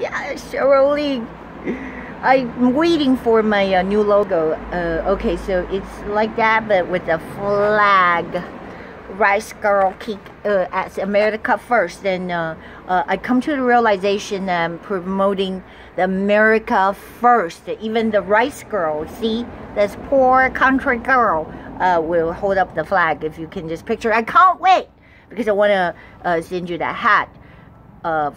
Yeah, Cheryl. I'm waiting for my new logo. Okay, so it's like that, but with a flag. Rice Girl kick as America first. And I come to the realization that I'm promoting the America first. Even the Rice Girl, see, this poor country girl will hold up the flag. If you can just picture, I can't wait because I want to send you that hat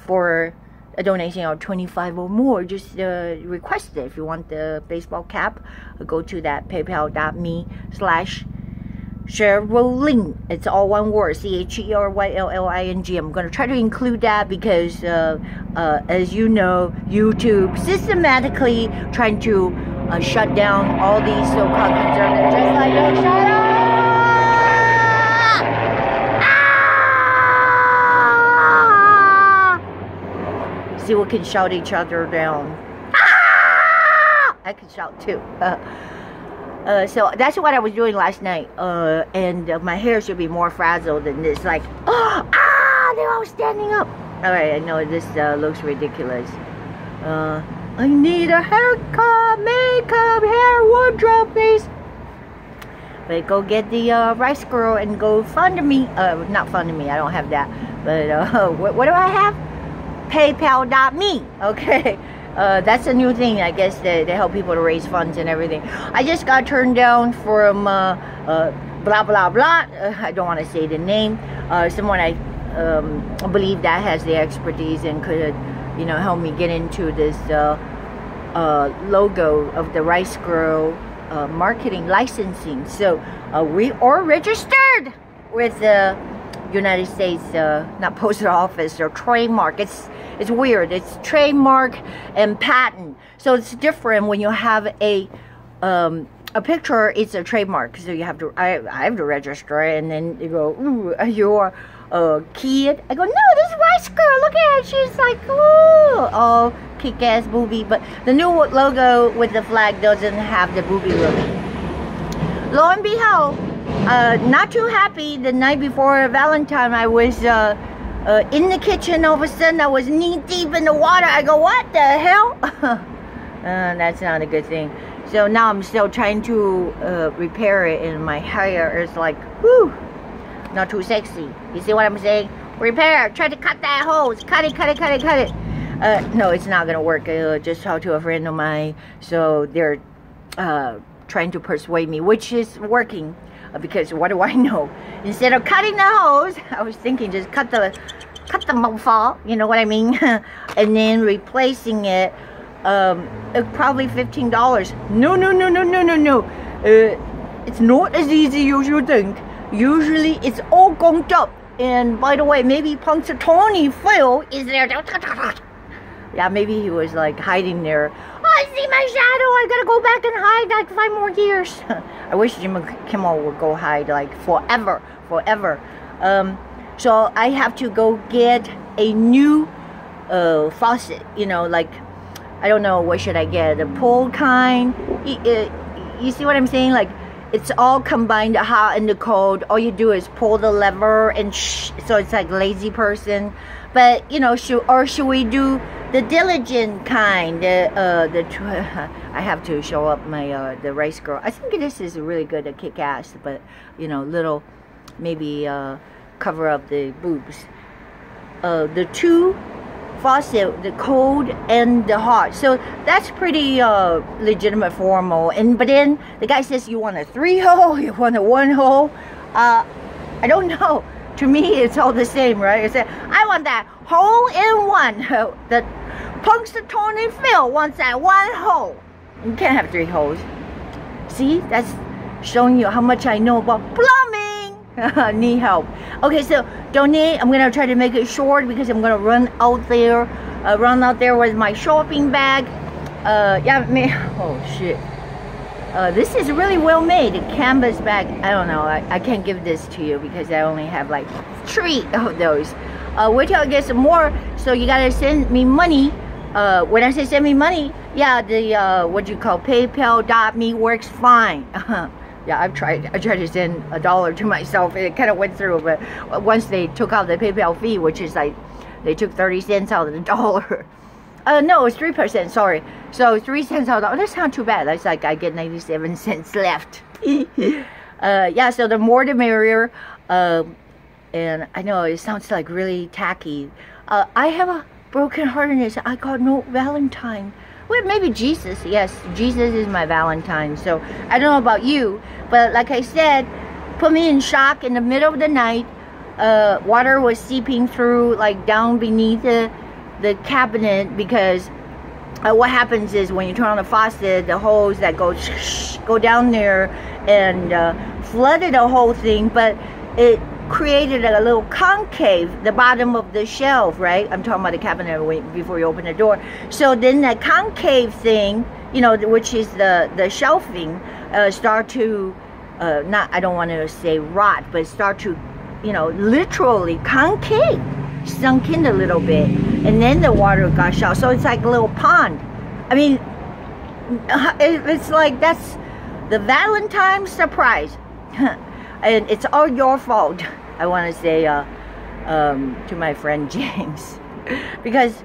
for a donation of 25 or more. Just request it. If you want the baseball cap, go to that paypal.me/Cherylling. It's all one word, CHERYLLING. I'm going to try to include that because, as you know, YouTube systematically trying to shut down all these so-called conservatives. Just like, oh, shut up! See, we can shout each other down. Ah! I can shout too. So that's what I was doing last night. And my hair should be more frazzled than this. Like, they're all standing up. Alright, I know this looks ridiculous. I need a haircut, makeup, hair, wardrobe, please. But go get the Rice Girl and go fund me. Not fund me, I don't have that. But what do I have? PayPal.me. Okay. That's a new thing, I guess, they help people to raise funds and everything. I just got turned down from blah blah blah. I don't want to say the name. Someone I believe that has the expertise and could, help me get into this logo of the Rice Girl marketing licensing. So we are registered with the United States, not postal office or trademark. It's weird. It's trademark and patent. So it's different when you have a picture. It's a trademark. So you have to. I have to register, and then you go, "Ooh, you're a kid." I go, "No, this is Rice Girl. Look at her. She's like, ooh, oh, kick-ass booby." But the new logo with the flag doesn't have the booby look. Lo and behold, not too happy. The night before Valentine, I was in the kitchen. All of a sudden I was knee deep in the water. I go, what the hell? That's not a good thing. So now I'm still trying to repair it, and my hair is like, whew, not too sexy. You see what I'm saying? Repair, try to cut that hose. Cut it. No, it's not gonna work. Just talked to a friend of mine, so they're trying to persuade me, which is working. Because what do I know? Instead of cutting the hose, I was thinking just cut the mofo, you know what I mean? And then replacing it, probably $15. No. It's not as easy as you think. Usually it's all gunked up. And by the way, maybe Punxsutawney Phil is there. Yeah, maybe he was like hiding there. I see my shadow. I gotta go back and hide like 5 more years. I wish Jimmy Kimmel would go hide like forever. So I have to go get a new faucet. Like, I don't know, what should I get? The pull kind. You see what I'm saying? Like, it's all combined, the hot and the cold. All you do is pull the lever and so it's like lazy person. But should we do the diligent kind? I have to show up my the Rice Girl. I think this is really good at kick ass, but little maybe cover up the boobs. The two faucet, the cold and the hot. So that's pretty legitimate, formal. But then the guy says, you want a 3-hole? You want a 1-hole? I don't know. To me, it's all the same, right? I said, I want that hole-in-one. The Punxsutawney Phil wants that 1 hole. You can't have 3 holes. See, that's showing you how much I know about plumbing. Need help. Okay, so donate. I'm gonna try to make it short because I'm gonna run out there with my shopping bag. Oh shit. This is really well made. A canvas bag. I don't know. I can't give this to you because I only have like 3 of those. Wait till I get some more. So you gotta send me money. When I say send me money, yeah, the what you call PayPal.me works fine. Yeah, I tried to send $1 to myself. It kind of went through, but once they took out the PayPal fee, which is like they took 30 cents out of the dollar. No, it's 3%. Sorry. So 3 cents out. Oh, that's not too bad. That's like I get 97 cents left. Yeah. So the more the merrier. And I know it sounds like really tacky. I have a broken heartedness. I got no Valentine. Well, maybe Jesus. Yes, Jesus is my Valentine. So I don't know about you, but like I said, put me in shock in the middle of the night. Water was seeping through, like down beneath the cabinet, because what happens is when you turn on the faucet, the hose that go down there and flooded the whole thing, but it created a little concave, the bottom of the shelf, right? I'm talking about the cabinet before you open the door. So then that concave thing, you know, which is the shelving, start to, I don't want to say rot, but start to, you know, literally concave, sunk in a little bit, and then the water gush out. So it's like a little pond. I mean, it's like, that's the Valentine surprise. And it's all your fault, I want to say to my friend James, because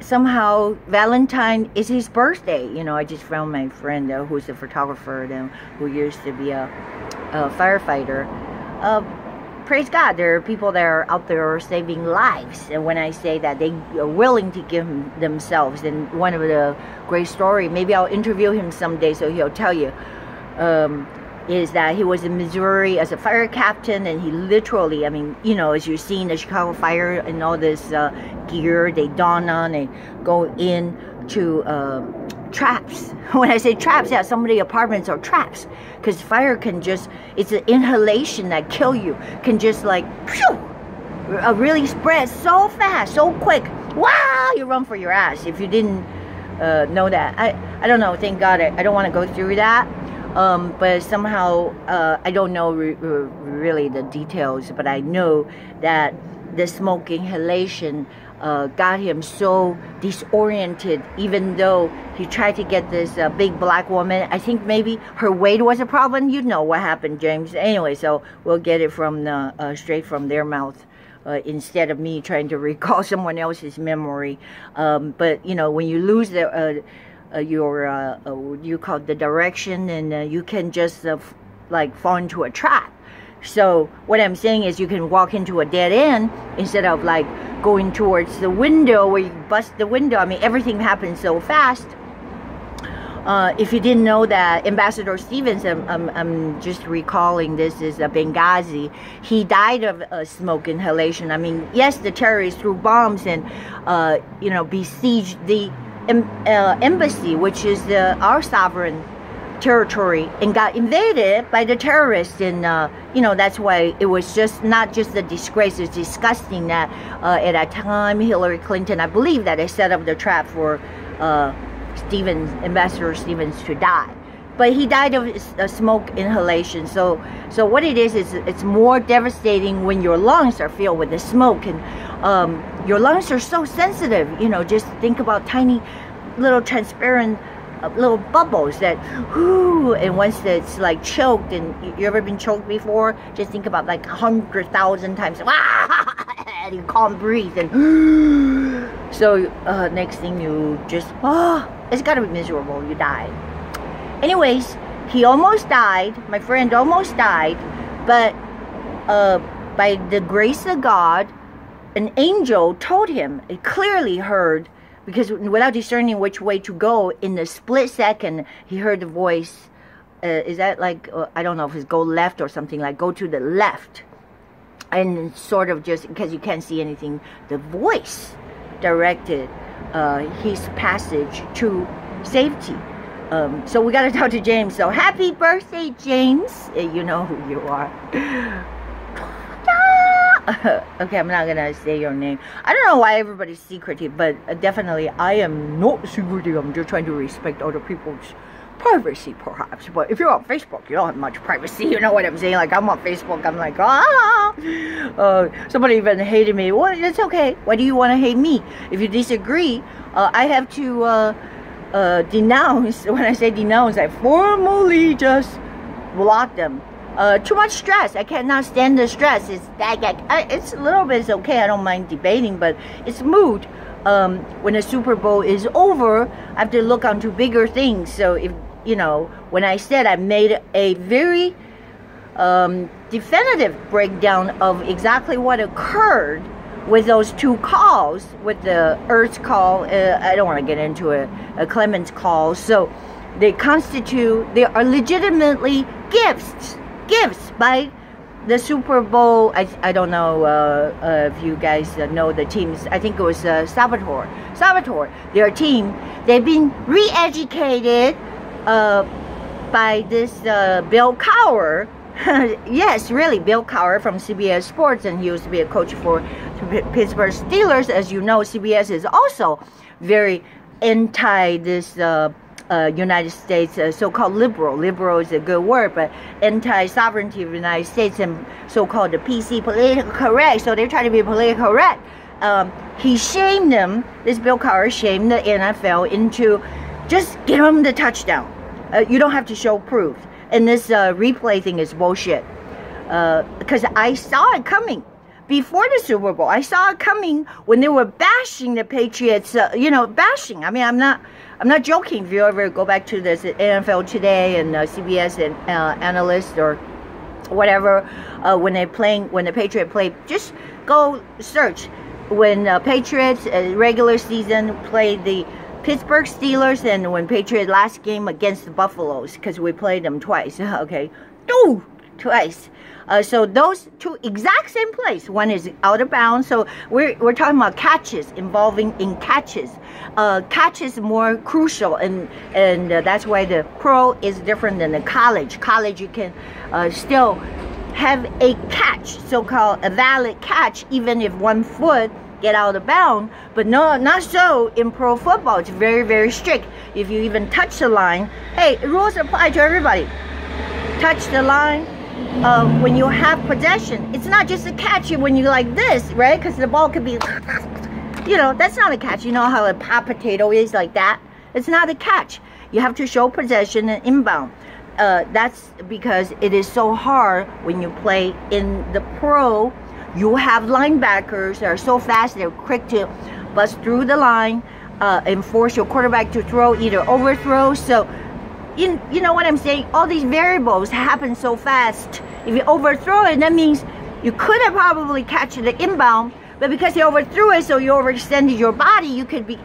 somehow Valentine is his birthday. You know, I just found my friend who's a photographer, who used to be a firefighter. Praise God, there are people that are out there saving lives, and when I say that, they are willing to give themselves. And one of the great story, maybe I'll interview him someday so he'll tell you, is that he was in Missouri as a fire captain, and he literally, I mean, you know, as you've seen the Chicago fire and all this gear they don on, they go in to traps. When I say traps, yeah, some of the apartments are traps, because fire can just, it's an inhalation that kill you, can just like, phew, really spread so fast, so quick. Wow, you run for your ass if you didn't know that. I don't know, thank God I don't want to go through that. But somehow, I don't know really the details, but I know that the smoke inhalation got him so disoriented, even though he tried to get this big black woman. I think maybe her weight was a problem. You know what happened, James. Anyway, so we'll get it from straight from their mouth. Instead of me trying to recall someone else's memory. But, you know, when you lose the... you call it the direction, and you can just like fall into a trap. So what I'm saying is you can walk into a dead end instead of like going towards the window where you bust the window. I mean, everything happens so fast. If you didn't know that, Ambassador Stevens, I'm just recalling, this is Benghazi, he died of smoke inhalation. I mean, yes, the terrorists threw bombs and you know, besieged the embassy, which is our sovereign territory, and got invaded by the terrorists. And you know, that's why it was just not just a disgrace, it's disgusting that at that time Hillary Clinton, I believe that they set up the trap for Ambassador Stevens to die. But he died of smoke inhalation. So what it is it's more devastating when your lungs are filled with the smoke, and your lungs are so sensitive. You know, just think about tiny little transparent little bubbles that, whoo, and once it's like choked, and you ever been choked before? Just think about like 100,000 times, and you can't breathe, and so next thing you just, it's gotta be miserable, you die. Anyways, he almost died, my friend almost died, but by the grace of God, an angel told him, it clearly heard, because without discerning which way to go, in the split second, he heard the voice, is that like, I don't know if it's go left or something, like go to the left. And sort of just, because you can't see anything, the voice directed his passage to safety. So we got to talk to James. So happy birthday, James. You know who you are. Okay, I'm not gonna say your name. I don't know why everybody's secretive, but definitely I am not secretive. I'm just trying to respect other people's privacy, perhaps. But if you're on Facebook, you don't have much privacy. You know what I'm saying? Like, I'm on Facebook, I'm like, somebody even hated me. Well, it's okay. Why do you want to hate me? If you disagree, I have to denounce. When I say denounce, I formally just block them. Too much stress. I cannot stand the stress. It's a little bit, it's okay. I don't mind debating, but it's mood. when the Super Bowl is over, I have to look onto bigger things. So if, you know, when I said I made a very definitive breakdown of exactly what occurred with those two calls, with the Ertz call, I don't want to get into a Clemens call. So they are legitimately gifts by the Super Bowl. I don't know if you guys know the teams. I think it was Salvatore, their team. They've been re-educated by this Bill Cowher. Yes, really, Bill Cowher from CBS Sports, and he used to be a coach for Pittsburgh Steelers. As you know, CBS is also very anti this United States, so-called liberal is a good word, but anti-sovereignty of the United States and so-called the PC, political correct. So they're trying to be politically correct. He shamed them, this Bill Cowher shamed the NFL into just give them the touchdown. You don't have to show proof. And this replay thing is bullshit. Because I saw it coming. Before the Super Bowl, I saw it coming when they were bashing the Patriots, bashing. I mean, I'm not joking. If you ever go back to this NFL Today and CBS and analyst or whatever, when the Patriots play, just go search. When Patriots regular season played the Pittsburgh Steelers, and when Patriots last game against the Buffaloes, because we played them twice, okay, twice. So those two exact same plays. One is out of bounds. So we're talking about catches, involving in catches. Catches more crucial, and that's why the pro is different than the college. College you can still have a catch, so-called a valid catch, even if 1 foot get out of bounds, but no, not so in pro football. It's very, very strict. If you even touch the line, hey, rules apply to everybody. Touch the line when you have possession. It's not just a catch when you like this, right? Because the ball could be, that's not a catch. You know how a hot potato is like that? It's not a catch. You have to show possession and inbound. That's because it is so hard when you play in the pro. You have linebackers that are so fast, they're quick to bust through the line and force your quarterback to throw, either overthrow. So, you know what I'm saying? All these variables happen so fast. If you overthrow it, that means you could have probably catch the inbound, but because you overthrew it, so you overextended your body, you could be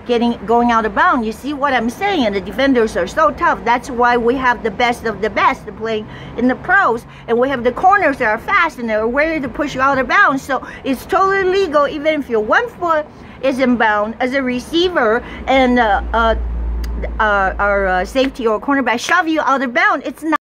going out of bounds. You see what I'm saying? And the defenders are so tough. That's why we have the best of the best playing in the pros, and we have the corners that are fast and they're ready to push you out of bounds. So it's totally legal, even if your 1 foot is in bound as a receiver, and our safety or cornerback shove you out of bounds. It's not